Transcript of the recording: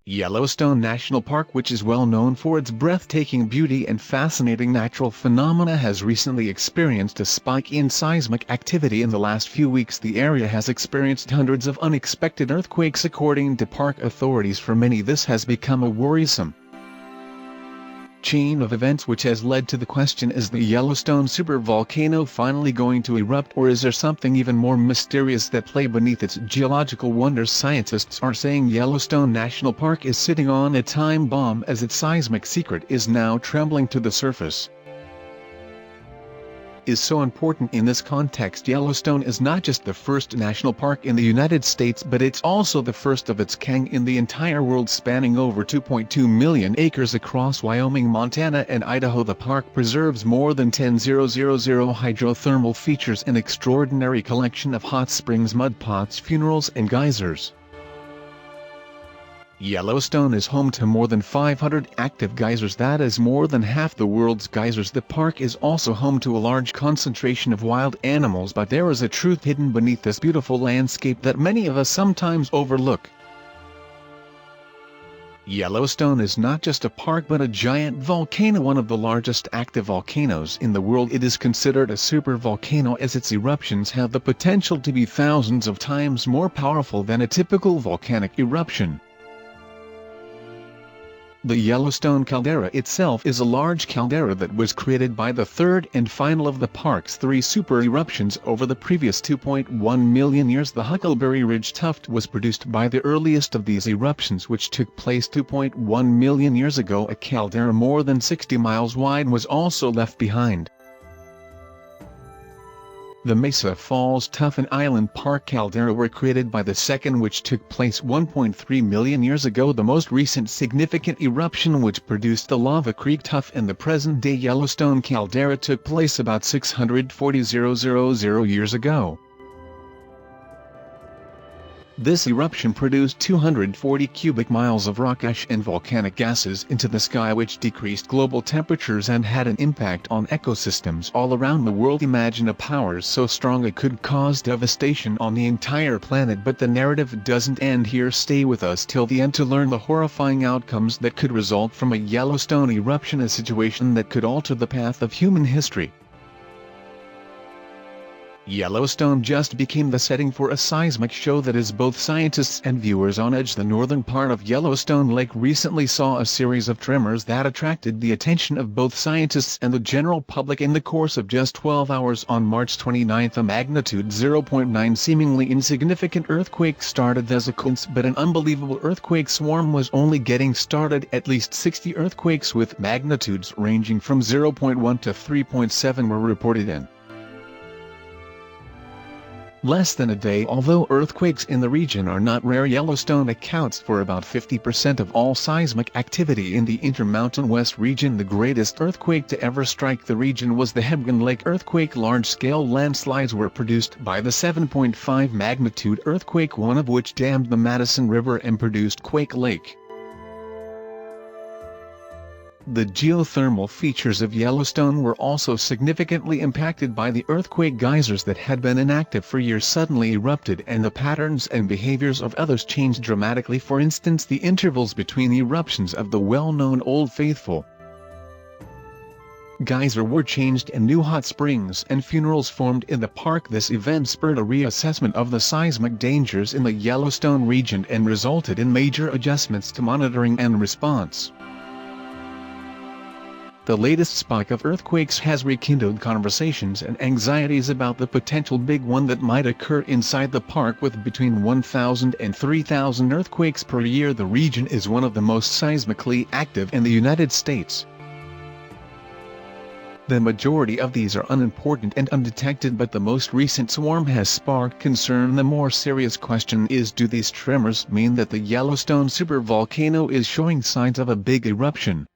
Yellowstone National Park, which is well known for its breathtaking beauty and fascinating natural phenomena, has recently experienced a spike in seismic activity. In the last few weeks, the area has experienced hundreds of unexpected earthquakes. According to park authorities, for many this has become a worrisome chain of events which has led to the question: is the Yellowstone supervolcano finally going to erupt, or is there something even more mysterious that play beneath its geological wonders? Scientists are saying Yellowstone National Park is sitting on a time bomb, as its seismic secret is now trembling to the surface. Is so important in this context. Yellowstone is not just the first national park in the United States, but it's also the first of its kind in the entire world, spanning over 2.2 million acres across Wyoming, Montana and Idaho. The park preserves more than 10,000 hydrothermal features, an extraordinary collection of hot springs, mud pots, funerals and geysers. Yellowstone is home to more than 500 active geysers, that is more than half the world's geysers. The park is also home to a large concentration of wild animals, but there is a truth hidden beneath this beautiful landscape that many of us sometimes overlook. Yellowstone is not just a park but a giant volcano, one of the largest active volcanoes in the world. It is considered a supervolcano as its eruptions have the potential to be thousands of times more powerful than a typical volcanic eruption. The Yellowstone caldera itself is a large caldera that was created by the third and final of the park's three super eruptions over the previous 2.1 million years. The Huckleberry Ridge tuft was produced by the earliest of these eruptions, which took place 2.1 million years ago. A caldera more than 60 miles wide was also left behind. The Mesa Falls Tuff and Island Park caldera were created by the second, which took place 1.3 million years ago. The most recent significant eruption which produced the Lava Creek Tuff and the present-day Yellowstone caldera took place about 640,000 years ago. This eruption produced 240 cubic miles of rock ash and volcanic gases into the sky, which decreased global temperatures and had an impact on ecosystems all around the world. Imagine a power so strong it could cause devastation on the entire planet. But the narrative doesn't end here. Stay with us till the end to learn the horrifying outcomes that could result from a Yellowstone eruption, a situation that could alter the path of human history. Yellowstone just became the setting for a seismic show that has both scientists and viewers on edge. The northern part of Yellowstone Lake recently saw a series of tremors that attracted the attention of both scientists and the general public. In the course of just 12 hours on March 29, a magnitude 0.9 seemingly insignificant earthquake started as a coincidence, but an unbelievable earthquake swarm was only getting started. At least 60 earthquakes with magnitudes ranging from 0.1 to 3.7 were reported in less than a day. Although earthquakes in the region are not rare, Yellowstone accounts for about 50% of all seismic activity in the Intermountain West region. The greatest earthquake to ever strike the region was the Hebgen Lake earthquake. Large-scale landslides were produced by the 7.5 magnitude earthquake, one of which dammed the Madison River and produced Quake Lake. The geothermal features of Yellowstone were also significantly impacted by the earthquake. Geysers that had been inactive for years suddenly erupted, and the patterns and behaviors of others changed dramatically. For instance, the intervals between eruptions of the well-known Old Faithful geyser were changed, and new hot springs and funerals formed in the park. This event spurred a reassessment of the seismic dangers in the Yellowstone region and resulted in major adjustments to monitoring and response. The latest spike of earthquakes has rekindled conversations and anxieties about the potential big one that might occur inside the park. With between 1,000 and 3,000 earthquakes per year, the region is one of the most seismically active in the United States. The majority of these are unimportant and undetected, but the most recent swarm has sparked concern. The more serious question is, do these tremors mean that the Yellowstone supervolcano is showing signs of a big eruption?